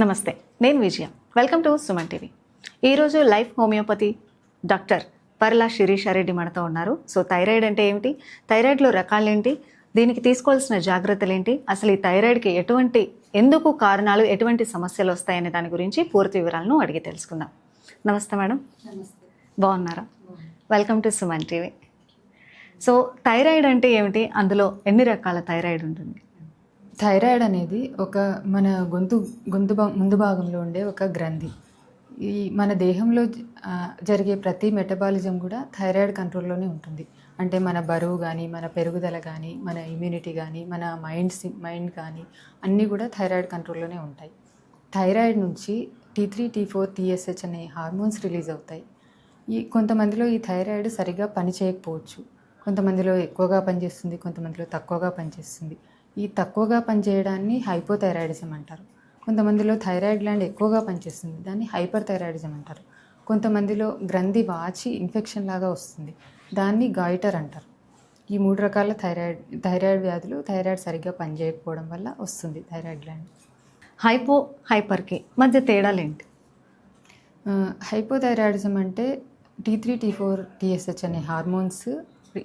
నమస్తే, నేను Vijaya. Welcome to Suman TV. ఈరోజు life homeopathy doctor Parla Shirisha Reddy మనతో ఉన్నారు. సో థైరాయిడ్ అంటే ఏమిటి, థైరాయిడ్లో రకాలేంటి, దీనికి తీసుకోవాల్సిన జాగ్రత్తలు ఏంటి, అసలు ఈ థైరాయిడ్కి ఎందుకు కారణాలు, ఎటువంటి సమస్యలు వస్తాయనే దాని గురించి పూర్తి వివరాలను అడిగి తెలుసుకుందాం. నమస్తే మేడం. నమస్తే. బాగున్నారా? Welcome to Suman TV. So thyroid అంటే ఏమిటి, అందులో ఎన్ని రకాల థైరాయిడ్ ఉంటుంది? థైరాయిడ్ అనేది మన ముందు భాగంలో ఉండే ఒక గ్రంథి. ఈ మన దేహంలో జరిగే ప్రతి మెటబాలిజం కూడా థైరాయిడ్ కంట్రోల్లోనే ఉంటుంది. అంటే మన బరువు కానీ, మన పెరుగుదల కానీ, మన ఇమ్యూనిటీ కానీ, మన మైండ్ కానీ అన్నీ కూడా థైరాయిడ్ కంట్రోల్లోనే ఉంటాయి. థైరాయిడ్ నుంచి T3, T4, TSH అనే హార్మోన్స్ రిలీజ్ అవుతాయి. కొంతమందిలో ఈ థైరాయిడ్ సరిగా పని చేయకపోవచ్చు. కొంతమందిలో ఎక్కువగా పనిచేస్తుంది, కొంతమందిలో తక్కువగా పనిచేస్తుంది. ఈ తక్కువగా పనిచేయడాన్ని హైపోథైరాయిడిజం అంటారు. కొంతమందిలో థైరాయిడ్ గ్లాండ్ ఎక్కువగా పనిచేస్తుంది, దాన్ని హైపర్ థైరాయిడిజం అంటారు. కొంతమందిలో గ్రంథి ఇన్ఫెక్షన్ లాగా వస్తుంది, దాన్ని గాయిటర్ అంటారు. ఈ 3 రకాల థైరాయిడ్ వ్యాధులు థైరాయిడ్ సరిగ్గా పనిచేయకపోవడం వల్ల వస్తుంది థైరాయిడ్ గ్లాండ్. హైపర్కి మధ్య తేడాలు ఏంటి? హైపోథైరాయిడిజం అంటే T3, T4, TSH అనే హార్మోన్స్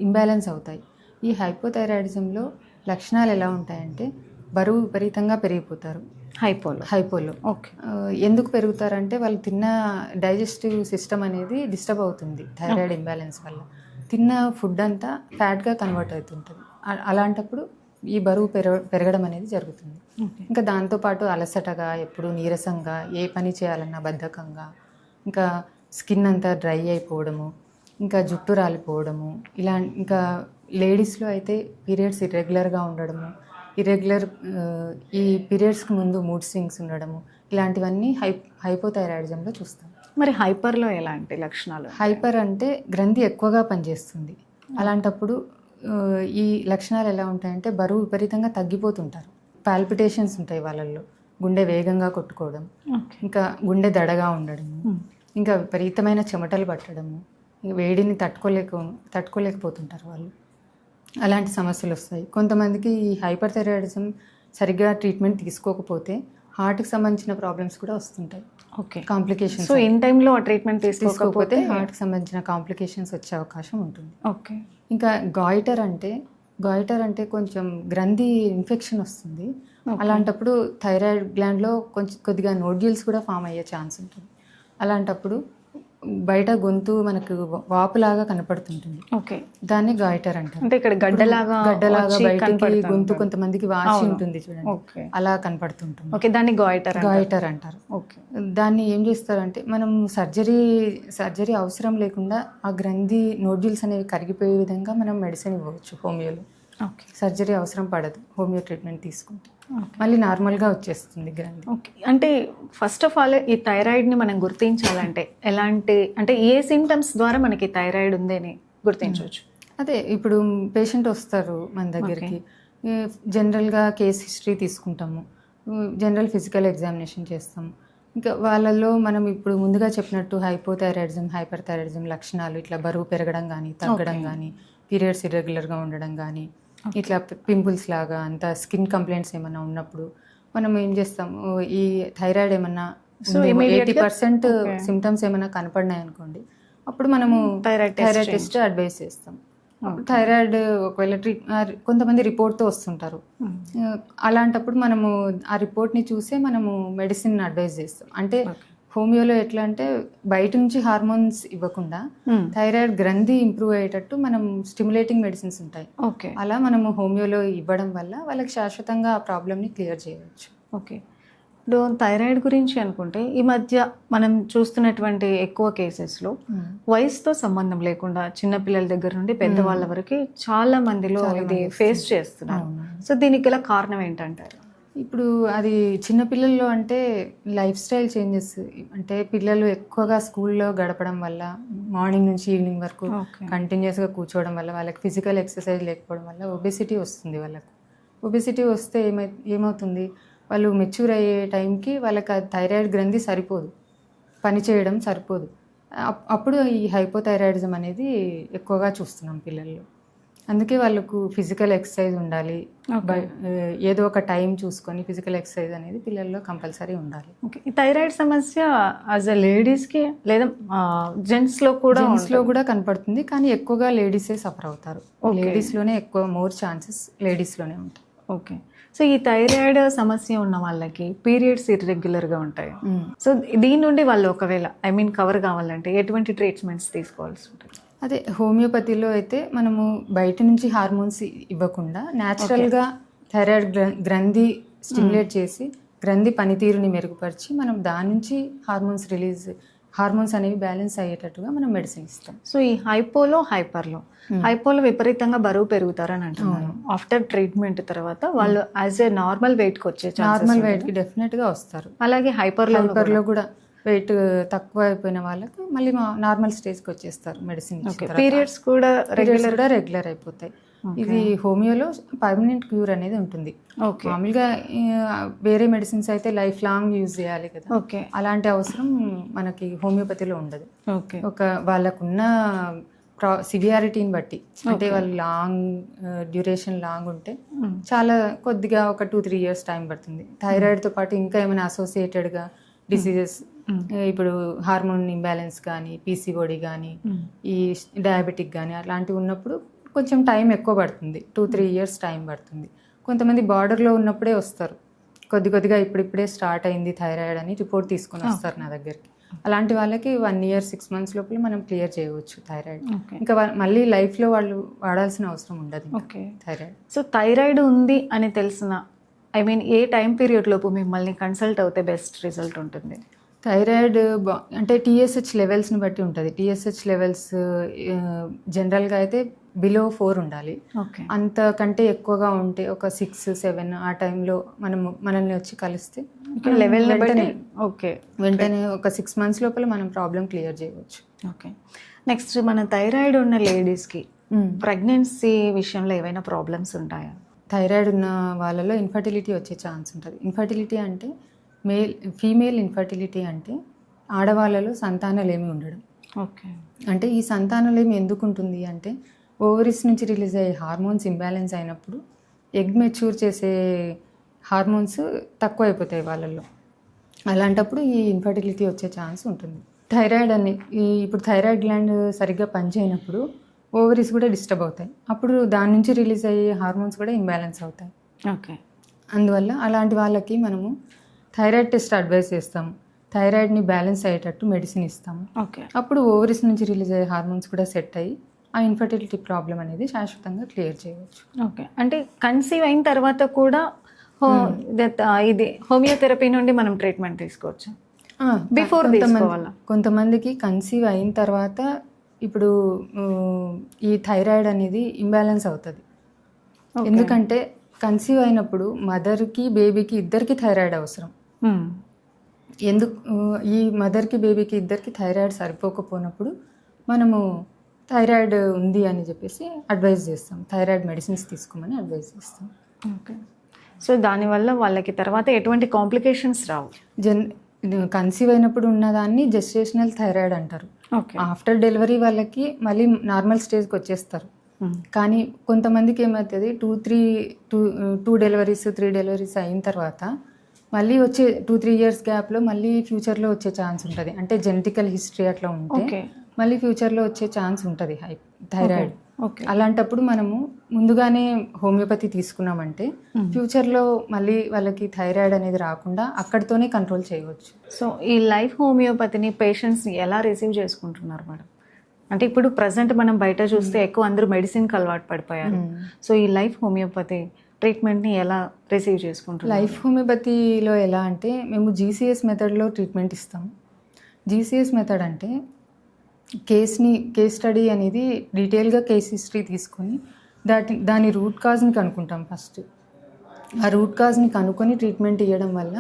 ఇంబ్యాలెన్స్ అవుతాయి. ఈ హైపోథైరాయిడిజంలో లక్షణాలు ఎలా ఉంటాయంటే బరువు విపరీతంగా పెరిగిపోతారు. హైపోలో ఓకే. ఎందుకు పెరుగుతారంటే వాళ్ళు తిన్న డైజెస్టివ్ సిస్టమ్ అనేది డిస్టర్బ్ అవుతుంది థైరాయిడ్ ఇంబ్యాలెన్స్ వల్ల. తిన్న ఫుడ్ అంతా ఫ్యాట్గా కన్వర్ట్ అవుతుంటుంది. అలాంటప్పుడు ఈ బరువు పెరగడం అనేది జరుగుతుంది. ఇంకా దాంతోపాటు అలసటగా, ఎప్పుడు నీరసంగా, ఏ పని చేయాలన్నా బద్ధకంగా, ఇంకా స్కిన్ అంతా డ్రై అయిపోవడము, ఇంకా జుట్టు రాలిపోవడము, ఇంకా లేడీస్లో అయితే పీరియడ్స్ ఇర్రెగ్యులర్గా ఉండడము, ఈ పీరియడ్స్కి ముందు మూడ్ స్వింగ్స్ ఉండడము, ఇలాంటివన్నీ హైపోథైరాయిడిజంలో చూస్తాం. మరి హైపర్లో ఎలాంటి లక్షణాలు? హైపర్ అంటే గ్రంథి ఎక్కువగా పనిచేస్తుంది. అలాంటప్పుడు ఈ లక్షణాలు ఎలా ఉంటాయంటే బరువు విపరీతంగా తగ్గిపోతుంటారు. పాల్పిటేషన్స్ ఉంటాయి వాళ్ళల్లో, గుండె వేగంగా కొట్టుకోవడం, ఇంకా గుండె దడగా ఉండడము, ఇంకా విపరీతమైన చెమటలు పట్టడము, వేడిని తట్టుకోలేకపోతుంటారు వాళ్ళు. అలాంటి సమస్యలు వస్తాయి. కొంతమందికి ఈ హైపర్ థైరాయిడిజం సరిగ్గా ట్రీట్మెంట్ తీసుకోకపోతే హార్ట్కి సంబంధించిన ప్రాబ్లమ్స్ కూడా వస్తుంటాయి. ఓకే. కాంప్లికేషన్స్. సో ఇన్ టైంలో ట్రీట్మెంట్ తీసుకోకపోతే హార్ట్కి సంబంధించిన కాంప్లికేషన్స్ వచ్చే అవకాశం ఉంటుంది. ఓకే. ఇంకా గాయిటర్ అంటే కొంచెం గ్రంథి ఇన్ఫెక్షన్ వస్తుంది. అలాంటప్పుడు థైరాయిడ్ గ్లాండ్లో కొద్దిగా నోడ్యూల్స్ కూడా ఫామ్ అయ్యే ఛాన్స్ ఉంటుంది. అలాంటప్పుడు బయట గొంతు మనకు వాపులాగా కనపడుతుంటుంది. ఓకే. దాన్ని గాయిటర్ అంటారు. అంటే ఇక్కడ గడ్డలాగా బయటకి గొంతు కొంతమందికి వాసి ఉంటుంది చూడండి, అలా కనపడుతుంటుంది. ఓకే, దాన్ని గాయిటర్ అంటారు. ఓకే. దాన్ని ఏం చేస్తారంటే మనం సర్జరీ అవసరం లేకుండా ఆ గ్రంథి నోడ్యూల్స్ అనేవి కరిగిపోయే విధంగా మనం మెడిసిన్ ఇవ్వవచ్చు హోమియోలో. ఓకే. సర్జరీ అవసరం పడదు హోమియో ట్రీట్మెంట్ తీసుకుంటే, మళ్ళీ నార్మల్గా వచ్చేస్తుంది గ్రంథి. ఓకే. అంటే ఫస్ట్ ఆఫ్ ఆల్ ఈ థైరాయిడ్ని మనం గుర్తించాలంటే ఏ సిమ్టమ్స్ ద్వారా మనకి థైరాయిడ్ ఉందని గుర్తించవచ్చు? అదే ఇప్పుడు పేషెంట్ వస్తారు మన దగ్గరికి, జనరల్గా కేస్ హిస్టరీ తీసుకుంటాము, జనరల్ ఫిజికల్ ఎగ్జామినేషన్ చేస్తాము. ఇంకా వాళ్ళల్లో మనం ఇప్పుడు ముందుగా చెప్పినట్టు హైపోథైరాయిడిజం, హైపర్ థైరాయిడిజం లక్షణాలు, ఇట్లా బరువు పెరగడం కానీ, తగ్గడం కానీ, పీరియడ్స్ ఇర్రెగ్యులర్గా ఉండడం కానీ, ఇట్లా పింపుల్స్ లాగా అంత స్కిన్ కంప్లైంట్స్ ఏమైనా ఉన్నప్పుడు మనం ఏం చేస్తాము, ఈ థైరాయిడ్ ఏమన్నా 80% సిమ్టమ్స్ ఏమైనా కనపడినాయి అనుకోండి, అప్పుడు మనము థైరాయిడ్ టెస్ట్ అడ్వైస్ చేస్తాం. థైరాయిడ్ ఒకవేళ కొంతమంది రిపోర్ట్తో వస్తుంటారు, అలాంటప్పుడు మనము ఆ రిపోర్ట్ని చూసే మనము మెడిసిన్ అడ్వైస్ చేస్తాం. అంటే హోమియోలో ఎట్లా అంటే బయట నుంచి హార్మోన్స్ ఇవ్వకుండా థైరాయిడ్ గ్రంథి ఇంప్రూవ్ అయ్యేటట్టు మనం స్టిమ్యులేటింగ్ మెడిసిన్స్ ఉంటాయి. ఓకే. అలా మనము హోమియోలో ఇవ్వడం వల్ల వాళ్ళకి శాశ్వతంగా ఆ ప్రాబ్లమ్ని క్లియర్ చేయవచ్చు. ఓకే. ఇప్పుడు థైరాయిడ్ గురించి అనుకుంటే ఈ మధ్య మనం చూస్తున్నటువంటి ఎక్కువ కేసెస్లో వయసుతో సంబంధం లేకుండా చిన్నపిల్లల దగ్గర నుండి పెద్దవాళ్ళ వరకు చాలా మందిలో ఇది ఫేస్ చేస్తున్నారు. సో దీనికి గల కారణం ఏంటంటారు? ఇప్పుడు అది చిన్నపిల్లల్లో అంటే లైఫ్ స్టైల్ చేంజెస్, అంటే పిల్లలు ఎక్కువగా స్కూల్లో గడపడం వల్ల, మార్నింగ్ నుంచి ఈవినింగ్ వరకు కంటిన్యూస్గా కూర్చోవడం వల్ల, వాళ్ళకి ఫిజికల్ ఎక్సర్సైజ్ లేకపోవడం వల్ల ఒబెసిటీ వస్తుంది. ఒబెసిటీ వస్తే ఏమవుతుంది, వాళ్ళు మెచ్యూర్ అయ్యే టైంకి వాళ్ళకి ఆ థైరాయిడ్ గ్రంథి పనిచేయడం సరిపోదు. అప్పుడు ఈ హైపోథైరాయిడిజం అనేది ఎక్కువగా చూస్తున్నాం పిల్లల్లో. అందుకే వాళ్ళకు ఫిజికల్ ఎక్సర్సైజ్ ఉండాలి. ఏదో ఒక టైం చూసుకొని ఫిజికల్ ఎక్సర్సైజ్ అనేది పిల్లల్లో కంపల్సరీ ఉండాలి. ఓకే. ఈ థైరాయిడ్ సమస్య యాజ్ అ లేడీస్కి లేదా జెంట్స్లో కూడా కనపడుతుంది, కానీ ఎక్కువగా లేడీసే సఫర్ అవుతారు. లేడీస్లోనే ఎక్కువ మోర్ ఛాన్సెస్ లేడీస్లోనే ఉంటాయి. ఓకే. సో ఈ థైరాయిడ్ సమస్య ఉన్న వాళ్ళకి పీరియడ్స్ ఇర్రెగ్యులర్గా ఉంటాయి. సో దీని నుండి వాళ్ళు ఒకవేళ కవర్ కావాలంటే ఎటువంటి ట్రీట్మెంట్స్ తీసుకోవాల్సి ఉంటుంది? అదే హోమియోపతిలో అయితే మనము బయట నుంచి హార్మోన్స్ ఇవ్వకుండా న్యాచురల్గా థైరాయిడ్ గ్రంథి స్టిమ్యులేట్ చేసి గ్రంథి పనితీరుని మెరుగుపరిచి మనం దాని నుంచి హార్మోన్స్ అనేవి బ్యాలెన్స్ అయ్యేటట్టుగా మనం మెడిసిన్ ఇస్తాం. సో ఈ హైపోలో విపరీతంగా బరువు పెరుగుతారని అంటున్నాను. ఆఫ్టర్ ట్రీట్మెంట్ తర్వాత వాళ్ళు యాజ్ ఏ నార్మల్ వెయిట్కి వచ్చే నార్మల్ వెయిట్కి డెఫినెట్గా వస్తారు. అలాగే హైపర్లో కూడా వెయిట్ తక్కువ అయిపోయిన వాళ్ళకి మళ్ళీ నార్మల్ స్టేజ్కి వచ్చేస్తారు మెడిసిన్. పీరియడ్స్ కూడా రెగ్యులర్ అయిపోతాయి. ఇది హోమియోలో పర్మనెంట్ క్యూర్ అనేది ఉంటుంది. మామూలుగా వేరే మెడిసిన్స్ అయితే లైఫ్ లాంగ్ యూజ్ చేయాలి కదా, అలాంటి అవసరం మనకి హోమియోపతిలో ఉండదు. ఒక వాళ్ళకున్న సివియారిటీని బట్టి, అంటే వాళ్ళు డ్యూరేషన్ లాంగ్ ఉంటే చాలా కొద్దిగా ఒక 2-3 years టైం పడుతుంది. థైరాయిడ్తో పాటు ఇంకా ఏమైనా అసోసియేటెడ్గా డిసీజెస్, ఇప్పుడు హార్మోన్ ఇంబ్యాలెన్స్ కానీ, పీసీఓడి కానీ, ఈ డయాబెటిక్ కానీ అలాంటివి ఉన్నప్పుడు కొంచెం టైం ఎక్కువ పడుతుంది. 2-3 years టైం పడుతుంది. కొంతమంది బార్డర్లో ఉన్నప్పుడే వస్తారు, కొద్దిగా ఇప్పుడిప్పుడే స్టార్ట్ అయింది థైరాయిడ్ అని రిపోర్ట్ తీసుకొని వస్తారు నా దగ్గరికి. అలాంటి వాళ్ళకి 1 year 6 months లోపల మనం క్లియర్ చేయవచ్చు థైరాయిడ్. ఇంకా మళ్ళీ లైఫ్లో వాళ్ళు వాడాల్సిన అవసరం ఉండదు థైరాయిడ్. సో థైరాయిడ్ ఉంది అని తెలిసిన ఏ టైం పీరియడ్ లోపు మిమ్మల్ని కన్సల్ట్ అవుతే బెస్ట్ రిజల్ట్ ఉంటుంది? థైరాయిడ్ అంటే TSH లెవెల్స్ని బట్టి ఉంటుంది. TSH లెవెల్స్ జనరల్గా అయితే బిలో 4 ఉండాలి. అంతకంటే ఎక్కువగా ఉంటే ఒక 6-7 ఆ టైంలో మనల్ని వచ్చి కలిస్తే వెంటనే ఒక 6 months లోపల మనం ప్రాబ్లం క్లియర్ చేయవచ్చు. ఓకే. నెక్స్ట్, మన థైరాయిడ్ ఉన్న లేడీస్కి ప్రెగ్నెన్సీ విషయంలో ఏవైనా ప్రాబ్లమ్స్ ఉంటాయా? థైరాయిడ్ ఉన్న వాళ్ళలో ఇన్ఫర్టిలిటీ వచ్చే ఛాన్స్ ఉంటుంది. ఇన్ఫర్టిలిటీ అంటే ఫీమేల్ ఇన్ఫర్టిలిటీ అంటే ఆడవాళ్ళలో సంతానలేమి ఉండడం. ఓకే. అంటే ఈ సంతానలేమి ఎందుకు ఉంటుంది అంటే ఓవరీస్ నుంచి రిలీజ్ అయ్యే హార్మోన్స్ ఇంబ్యాలెన్స్ అయినప్పుడు ఎగ్ మెచ్యూర్ చేసే హార్మోన్స్ తక్కువ అయిపోతాయి వాళ్ళల్లో. అలాంటప్పుడు ఈ ఇన్ఫర్టిలిటీ వచ్చే ఛాన్స్ ఉంటుంది. ఇప్పుడు థైరాయిడ్ గ్లాండ్ సరిగ్గా పనిచేయనప్పుడు ఓవరీస్ కూడా డిస్టర్బ్ అవుతాయి. అప్పుడు దాని నుంచి రిలీజ్ అయ్యే హార్మోన్స్ కూడా ఇంబ్యాలెన్స్ అవుతాయి. ఓకే. అందువల్ల అలాంటి వాళ్ళకి మనము థైరాయిడ్ టెస్ట్ అడ్వైస్ చేస్తాము. థైరాయిడ్ని బ్యాలెన్స్ అయ్యేటట్టు మెడిసిన్ ఇస్తాము. అప్పుడు ఓవరీస్ నుంచి రిలీజ్ అయ్యే హార్మోన్స్ కూడా సెట్ అయ్యి ఆ ఇన్ఫర్టిలిటీ ప్రాబ్లం అనేది శాశ్వతంగా క్లియర్ చేయవచ్చు. ఓకే. అంటే కన్సీవ్ అయిన తర్వాత కూడా ఇది హోమియోథెరపీ నుండి మనం ట్రీట్మెంట్ తీసుకోవచ్చు? బిఫోర్ కొంతమందికి కన్సీవ్ అయిన తర్వాత ఇప్పుడు ఈ థైరాయిడ్ అనేది ఇంబ్యాలెన్స్ అవుతుంది. ఎందుకంటే కన్సీవ్ అయినప్పుడు మదర్కి బేబీకి ఇద్దరికి థైరాయిడ్ అవసరం. ఈ మదర్కి బేబీకి ఇద్దరికి థైరాయిడ్ సరిపోకపోయినప్పుడు మనము థైరాయిడ్ ఉంది అని చెప్పేసి అడ్వైజ్ చేస్తాం. థైరాయిడ్ మెడిసిన్స్ తీసుకోమని అడ్వైజ్ చేస్తాం. ఓకే. సో దానివల్ల వాళ్ళకి తర్వాత ఎటువంటి కాంప్లికేషన్స్ రావు? కన్సీవ్ అయినప్పుడు ఉన్నదాన్ని జెస్టేషనల్ థైరాయిడ్ అంటారు. ఆఫ్టర్ డెలివరీ వాళ్ళకి మళ్ళీ నార్మల్ స్టేజ్కి వచ్చేస్తారు. కానీ కొంతమందికి ఏమవుతుంది, 2 డెలివరీస్ 3 డెలివరీస్ అయిన తర్వాత మళ్ళీ వచ్చే 2-3 years గ్యాప్లో మళ్ళీ ఫ్యూచర్లో వచ్చే ఛాన్స్ ఉంటుంది. అంటే జెనెటికల్ హిస్టరీ అట్లా ఉంటే మళ్ళీ ఫ్యూచర్లో వచ్చే ఛాన్స్ ఉంటుంది థైరాయిడ్. అలాంటప్పుడు మనము ముందుగానే హోమియోపతి తీసుకున్నామంటే ఫ్యూచర్లో మళ్ళీ వాళ్ళకి థైరాయిడ్ అనేది రాకుండా అక్కడితోనే కంట్రోల్ చేయవచ్చు. సో ఈ లైఫ్ హోమియోపతిని పేషెంట్స్ ఎలా రిసీవ్ చేసుకుంటున్నారు మేడం? అంటే ఇప్పుడు ప్రజెంట్ మనం బయట చూస్తే ఎక్కువ అందరూ మెడిసిన్కి అలవాటు పడిపోయారు. సో ఈ లైఫ్ హోమియోపతి ట్రీట్మెంట్ని ఎలా రిసీవ్ చేసుకుంటారు? లైఫ్ హోమియోపతిలో ఎలా అంటే మేము GCS మెథడ్లో ట్రీట్మెంట్ ఇస్తాం. GCS మెథడ్ అంటే కేస్ స్టడీ అనేది డీటెయిల్గా కేస్ హిస్టరీ తీసుకొని దాని రూట్ కాజ్ని కనుక్కుంటాం. ఫస్ట్ ఆ రూట్ కాజ్ని కనుక్కొని ట్రీట్మెంట్ ఇవ్వడం వల్ల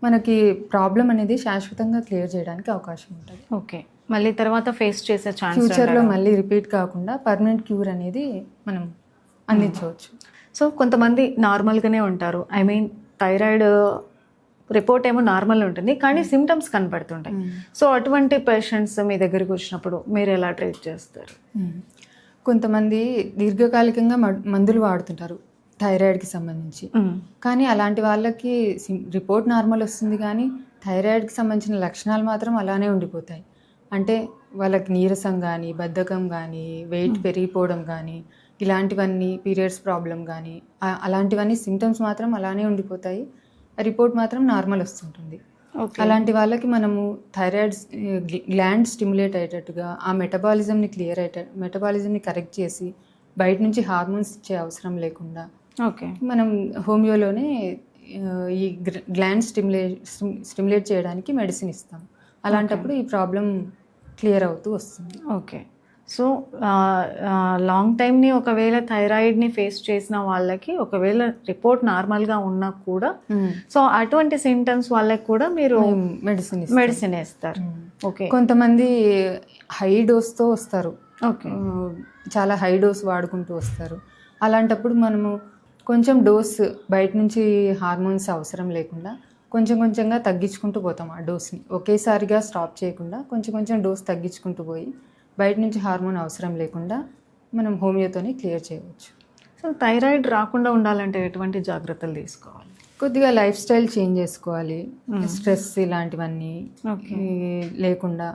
మనకి ప్రాబ్లం అనేది శాశ్వతంగా క్లియర్ చేయడానికి అవకాశం ఉంటుంది. ఓకే. మళ్ళీ తర్వాత ఫేస్ చేసే ఛాన్స్ ఫ్యూచర్లో మళ్ళీ రిపీట్ కాకుండా పర్మనెంట్ క్యూర్ అనేది మనం అందించవచ్చు. సో కొంతమంది నార్మల్గానే ఉంటారు. థైరాయిడ్ రిపోర్ట్ ఏమో నార్మల్ ఉంటుంది, కానీ సిమ్టమ్స్ కనపడుతుంటాయి. సో అటువంటి పేషెంట్స్ మీ దగ్గరికి వచ్చినప్పుడు మీరు ఎలా ట్రీట్ చేస్తారు? కొంతమంది దీర్ఘకాలికంగా మందులు వాడుతుంటారు థైరాయిడ్కి సంబంధించి. కానీ అలాంటి వాళ్ళకి రిపోర్ట్ నార్మల్ వస్తుంది, కానీ థైరాయిడ్కి సంబంధించిన లక్షణాలు మాత్రం అలానే ఉండిపోతాయి. అంటే వాళ్ళకి నీరసం కానీ, బద్ధకం కానీ, వెయిట్ పెరిగిపోవడం కానీ, ఇలాంటివన్నీ, పీరియడ్స్ ప్రాబ్లం కానీ, అలాంటివన్నీ సిమ్టమ్స్ మాత్రం అలానే ఉండిపోతాయి. రిపోర్ట్ మాత్రం నార్మల్ వస్తుంటుంది. అలాంటి వాళ్ళకి మనము థైరాయిడ్ గ్లాండ్ స్టిమ్యులేట్ అయ్యేటట్టుగా ఆ మెటబాలిజంని కరెక్ట్ చేసి బయట నుంచి హార్మోన్స్ ఇచ్చే అవసరం లేకుండా మనం హోమియోలోనే ఈ గ్లాండ్ స్టిమ్యులేట్ చేయడానికి మెడిసిన్ ఇస్తాం. అలాంటప్పుడు ఈ ప్రాబ్లం క్లియర్ అవుతూ వస్తుంది. ఓకే. సో లాంగ్ టైమ్ని ఒకవేళ థైరాయిడ్ని ఫేస్ చేసిన వాళ్ళకి ఒకవేళ రిపోర్ట్ నార్మల్గా ఉన్నా కూడా సో అటువంటి సిమ్టమ్స్ వాళ్ళకి కూడా మీరు మెడిసిన్ వేస్తారు. ఓకే. కొంతమంది హై డోస్తో వస్తారు. ఓకే. చాలా హై డోస్ వాడుకుంటూ వస్తారు. అలాంటప్పుడు మనము కొంచెం డోస్ బయట నుంచి హార్మోన్స్ అవసరం లేకుండా కొంచెం కొంచెంగా తగ్గించుకుంటూ పోతాం. ఆ డోస్ని ఒకేసారిగా స్టాప్ చేయకుండా కొంచెం కొంచెం డోస్ తగ్గించుకుంటూ పోయి బయట నుంచి హార్మోన్ అవసరం లేకుండా మనం హోమియోతోనే క్లియర్ చేయవచ్చు. సో థైరాయిడ్ రాకుండా ఉండాలంటే ఎటువంటి జాగ్రత్తలు తీసుకోవాలి? కొద్దిగా లైఫ్ స్టైల్ చేంజ్ చేసుకోవాలి. స్ట్రెస్ ఇలాంటివన్నీ లేకుండా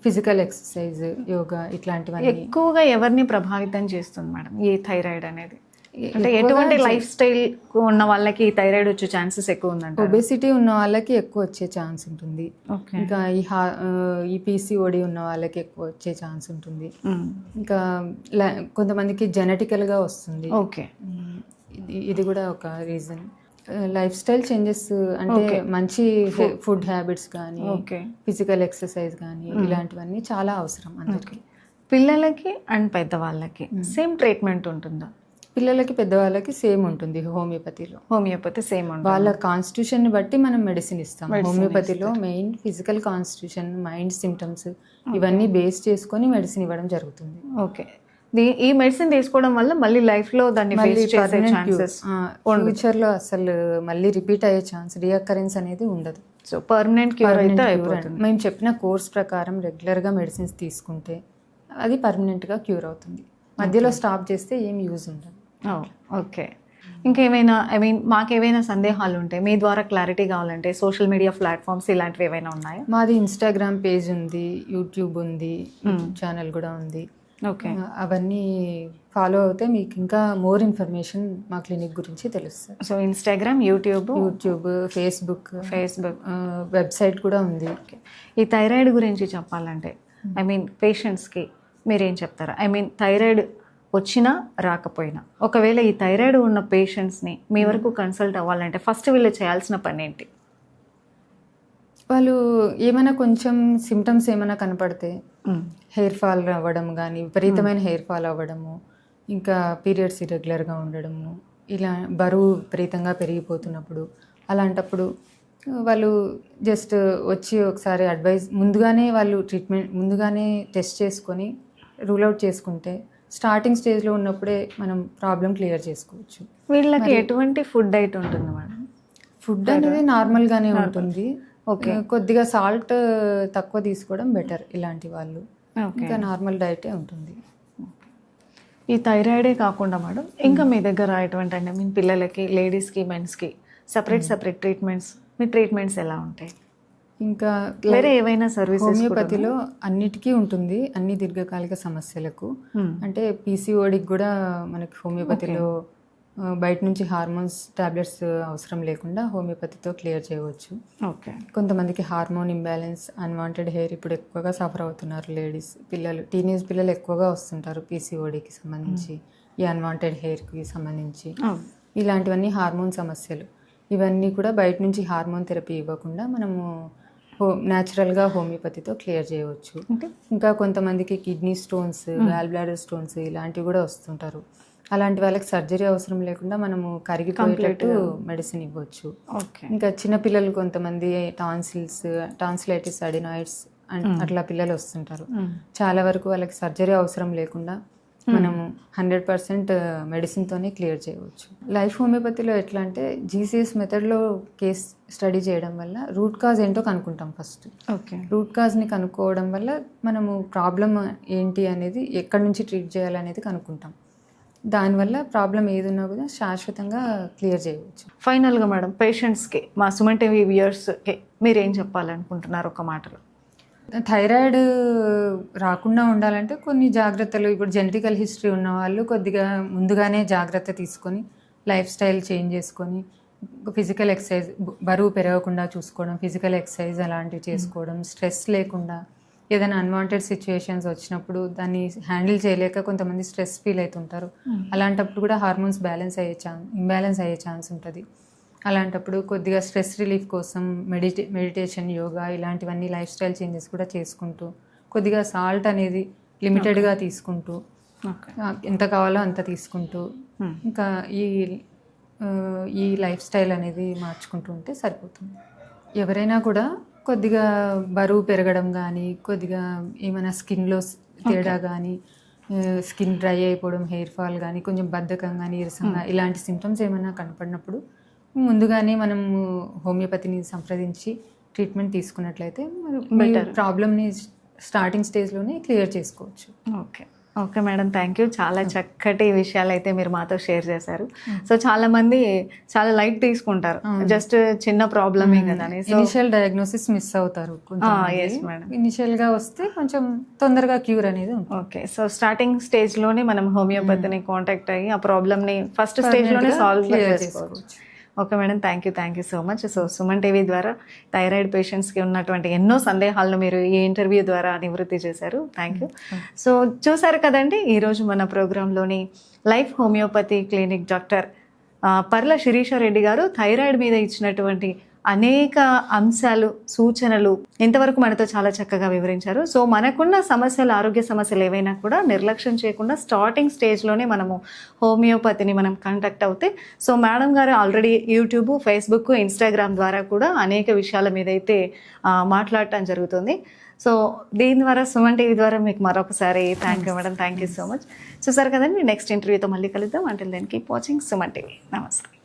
ఫిజికల్ ఎక్సర్సైజ్, యోగా ఇట్లాంటివన్నీ. ఎక్కువగా ఎవరిని ప్రభావితం చేస్తుంది మేడం ఈ థైరాయిడ్ అనేది? అంటే ఎటువంటి లైఫ్ స్టైల్ ఉన్న వాళ్ళకి థైరాయిడ్ వచ్చే ఛాన్సెస్ ఎక్కువ ఉందంట? ఒబేసిటీ ఉన్న వాళ్ళకి ఎక్కువ వచ్చే ఛాన్స్ ఉంటుంది. ఇంకా ఈ పీసీఓడి ఉన్న వాళ్ళకి ఎక్కువ వచ్చే ఛాన్స్ ఉంటుంది. ఇంకా కొంతమందికి జెనెటికల్గా వస్తుంది. ఓకే. ఇది కూడా ఒక రీజన్. లైఫ్ స్టైల్ చేంజెస్ అంటే మంచి ఫుడ్ హ్యాబిట్స్ కానీ, ఫిజికల్ ఎక్సర్సైజ్ కానీ, ఇలాంటివన్నీ చాలా అవసరం అందరికి. పిల్లలకి అండ్ పెద్దవాళ్ళకి సేమ్ ట్రీట్మెంట్ ఉంటుందా? పిల్లలకి పెద్దవాళ్ళకి సేమ్ ఉంటుంది హోమియోపతిలో. హోమియోపతి సేమ్ ఉంటుంది. వాళ్ళ కాన్స్టిట్యూషన్ని బట్టి మనం మెడిసిన్ ఇస్తాం. హోమియోపతిలో main physical constitution, mind symptoms ఇవన్నీ బేస్ చేసుకొని మెడిసిన్ ఇవ్వడం జరుగుతుంది. ఓకే. ఈ మెడిసిన్ తీసుకోవడం వల్ల మళ్ళీ లైఫ్లో దాన్ని ఫ్యూచర్లో అసలు మళ్ళీ రిపీట్ అయ్యే ఛాన్స్, రీఅకరెన్స్ అనేది ఉండదు. సో పర్మనెంట్ క్యూర్ అయితే అయిపోతుంది. మేము చెప్పిన కోర్స్ ప్రకారం రెగ్యులర్గా మెడిసిన్స్ తీసుకుంటే అది పర్మనెంట్గా క్యూర్ అవుతుంది. మధ్యలో స్టాప్ చేస్తే ఏం యూజ్ ఉండదు. ఓకే. ఇంకేమైనా మాకేమైనా సందేహాలు ఉంటే మీ ద్వారా క్లారిటీ కావాలంటే సోషల్ మీడియా ప్లాట్ఫామ్స్ ఇలాంటివి ఏమైనా ఉన్నాయా? మాది ఇన్స్టాగ్రామ్ పేజ్ ఉంది, యూట్యూబ్ ఉంది, ఛానల్ కూడా ఉంది. ఓకే. అవన్నీ ఫాలో అవుతే మీకు ఇంకా మోర్ ఇన్ఫర్మేషన్ మా క్లినిక్ గురించి తెలుస్తుంది. So Instagram, YouTube, Facebook, website కూడా ఉంది. ఈ థైరాయిడ్ గురించి చెప్పాలంటే పేషెంట్స్కి మీరేం చెప్తారు? థైరాయిడ్ వచ్చినా రాకపోయినా ఒకవేళ ఈ థైరాయిడ్ ఉన్న పేషెంట్స్ని మీ వరకు కన్సల్ట్ అవ్వాలంటే ఫస్ట్ వీళ్ళు చేయాల్సిన పని ఏంటి? వాళ్ళు ఏమైనా కొంచెం సిమ్టమ్స్ ఏమైనా కనపడితే హెయిర్ ఫాల్ అవ్వడం కానీ, విపరీతమైన హెయిర్ ఫాల్ అవ్వడము, ఇంకా పీరియడ్స్ ఇర్రెగ్యులర్గా ఉండడము, ఇలా బరువు విపరీతంగా పెరిగిపోతున్నప్పుడు, అలాంటప్పుడు వాళ్ళు జస్ట్ వచ్చి ఒకసారి అడ్వైస్ ముందుగానే టెస్ట్ చేసుకొని రూల్ అవుట్ చేసుకుంటే స్టార్టింగ్ స్టేజ్లో ఉన్నప్పుడే మనం ప్రాబ్లం క్లియర్ చేసుకోవచ్చు. వీళ్ళకి ఎటువంటి ఫుడ్ డైట్ ఉంటుంది మేడం? ఫుడ్ అనేది నార్మల్గానే ఉంటుంది. ఓకే. కొద్దిగా సాల్ట్ తక్కువ తీసుకోవడం బెటర్ ఇలాంటి వాళ్ళు. ఇంకా నార్మల్ డైటే ఉంటుంది. ఈ థైరాయిడే కాకుండా మేడం ఇంకా మీ దగ్గర ఎటువంటి పిల్లలకి, లేడీస్కి, మెన్స్కి సపరేట్ ట్రీట్మెంట్స్, మీ ట్రీట్మెంట్స్ ఎలా ఉంటాయి? ఇంకా వేరే ఏవైనా సర్వీసెస్? హోమియోపతిలో అన్నిటికీ ఉంటుంది, అన్ని దీర్ఘకాలిక సమస్యలకు. అంటే పీసీఓడికి కూడా మనకి హోమియోపతిలో బయట నుంచి హార్మోన్స్ టాబ్లెట్స్ అవసరం లేకుండా హోమియోపతితో క్లియర్ చేయవచ్చు. ఓకే. కొంతమందికి హార్మోన్ ఇంబ్యాలెన్స్, అన్వాంటెడ్ హెయిర్ ఇప్పుడు ఎక్కువగా సఫర్ అవుతున్నారు లేడీస్, టీనేజ్ పిల్లలు ఎక్కువగా వస్తుంటారు పీసీఓడికి సంబంధించి, ఈ అన్వాంటెడ్ హెయిర్కి సంబంధించి. ఇలాంటివన్నీ హార్మోన్ సమస్యలు. ఇవన్నీ కూడా బయట నుంచి హార్మోన్ థెరపీ ఇవ్వకుండా మనము న్యాచురల్గా హోమియోపతితో క్లియర్ చేయవచ్చు. ఇంకా కొంతమందికి kidney stones, gall bladder stones ఇలాంటివి కూడా వస్తుంటారు. అలాంటి వాళ్ళకి సర్జరీ అవసరం లేకుండా మనము కరిగిపోయేటట్టు మెడిసిన్ ఇవ్వచ్చు. ఇంకా చిన్నపిల్లలు కొంతమంది టాన్సిలైటిస్, అడినాయిడ్స్ అట్లా పిల్లలు వస్తుంటారు. చాలా వరకు వాళ్ళకి సర్జరీ అవసరం లేకుండా మనము 100% మెడిసిన్తోనే క్లియర్ చేయవచ్చు. లైఫ్ హోమియోపతిలో ఎట్లా అంటే జీసీఎస్ మెథడ్లో కేస్ స్టడీ చేయడం వల్ల రూట్ కాజ్ ఏంటో కనుక్కుంటాం ఫస్ట్. ఓకే. రూట్ కాజ్ని కనుక్కోవడం వల్ల మనము ప్రాబ్లం ఏంటి అనేది ఎక్కడి నుంచి ట్రీట్ చేయాలనేది కనుక్కుంటాం. దానివల్ల ప్రాబ్లం ఏది ఉన్నా కూడా శాశ్వతంగా క్లియర్ చేయవచ్చు. ఫైనల్గా మేడం, పేషెంట్స్కి, మా సుమన్ టీవీ వ్యూయర్స్కి మీరు ఏం చెప్పాలనుకుంటున్నారు ఒక మాటలో? థైరాయిడ్ రాకుండా ఉండాలంటే కొన్ని జాగ్రత్తలు, ఇప్పుడు జెనెటికల్ హిస్టరీ ఉన్న వాళ్ళు కొద్దిగా ముందుగానే జాగ్రత్త తీసుకొని లైఫ్ స్టైల్ చేంజ్ చేసుకొని ఫిజికల్ ఎక్సర్సైజ్, బరువు పెరగకుండా చూసుకోవడం, ఫిజికల్ ఎక్సర్సైజ్ అలాంటివి చేసుకోవడం, స్ట్రెస్ లేకుండా ఏదైనా అన్వాంటెడ్ సిచ్యువేషన్స్ వచ్చినప్పుడు దాన్ని హ్యాండిల్ చేయలేక కొంతమంది స్ట్రెస్ ఫీల్ అవుతుంటారు. అలాంటప్పుడు కూడా హార్మోన్స్ ఇంబ్యాలెన్స్ అయ్యే ఛాన్స్ ఉంటుంది. అలాంటప్పుడు కొద్దిగా స్ట్రెస్ రిలీఫ్ కోసం మెడిటేషన్, యోగా ఇలాంటివన్నీ లైఫ్ స్టైల్ చేంజెస్ కూడా చేసుకుంటూ కొద్దిగా సాల్ట్ అనేది లిమిటెడ్గా తీసుకుంటూ ఎంత కావాలో అంత తీసుకుంటూ ఇంకా ఈ లైఫ్ స్టైల్ అనేది మార్చుకుంటూ ఉంటే సరిపోతుంది. ఎవరైనా కూడా కొద్దిగా బరువు పెరగడం కానీ, కొద్దిగా ఏమైనా స్కిన్లో తేడా కానీ, స్కిన్ డ్రై అయిపోవడం, హెయిర్ ఫాల్ కానీ, కొంచెం బద్ధకం కానీ, నీరసంగా ఇలాంటి సిమ్టమ్స్ ఏమైనా కనపడినప్పుడు ముందుగానే మనం హోమియోపతిని సంప్రదించి ట్రీట్మెంట్ తీసుకున్నట్లయితే ప్రాబ్లమ్ని స్టార్టింగ్ స్టేజ్లోనే క్లియర్ చేసుకోవచ్చు. Okay. Okay madam, thank you. చాలా చక్కటి విషయాలు అయితే మీరు మాతో షేర్ చేశారు. సో చాలా మంది చాలా లైట్ తీసుకుంటారు, జస్ట్ చిన్న ప్రాబ్లమే కదా అని. ఇనిషియల్ డయాగ్నోసిస్ మిస్ అవుతారు. ఇనిషియల్ గా వస్తే కొంచెం తొందరగా క్యూర్ అనేది ఉంటుంది. ఓకే. సో స్టార్టింగ్ స్టేజ్ లోనే మనం హోమియోపతిని కాంటాక్ట్ అయ్యి ఆ ప్రాబ్లమ్ ని ఫస్ట్ స్టేజ్ లోనే సాల్వ్ చేసుకోవచ్చు. Okay madam, thank you so much. So Suman TV ద్వారా థైరాయిడ్ పేషెంట్స్కి ఉన్నటువంటి ఎన్నో సందేహాలను మీరు ఈ ఇంటర్వ్యూ ద్వారా నివృత్తి చేశారు. Thank you. సో చూసారు కదండి, ఈరోజు మన ప్రోగ్రాంలోని life homeopathy clinic doctor Parla Shirisha Reddy గారు థైరాయిడ్ మీద ఇచ్చినటువంటి అనేక అంశాలు, సూచనలు ఇంతవరకు మనతో చాలా చక్కగా వివరించారు. సో మనకున్న సమస్యలు, ఆరోగ్య సమస్యలు ఏవైనా కూడా నిర్లక్ష్యం చేయకుండా స్టార్టింగ్ స్టేజ్లోనే మనము హోమియోపతిని మనం కాంటాక్ట్ అవుతే, సో మేడం గారు ఆల్రెడీ యూట్యూబ్, ఫేస్బుక్, ఇన్స్టాగ్రామ్ ద్వారా కూడా అనేక విషయాల మీద అయితే మాట్లాడటం జరుగుతుంది. సో దీని ద్వారా, సుమన్ టీవీ ద్వారా మీకు మరొకసారి thank you madam, thank you so much. చూసారు కదండి, నెక్స్ట్ ఇంటర్వ్యూతో మళ్ళీ కలుద్దాం. Until then keep watching Suman TV. నమస్తే.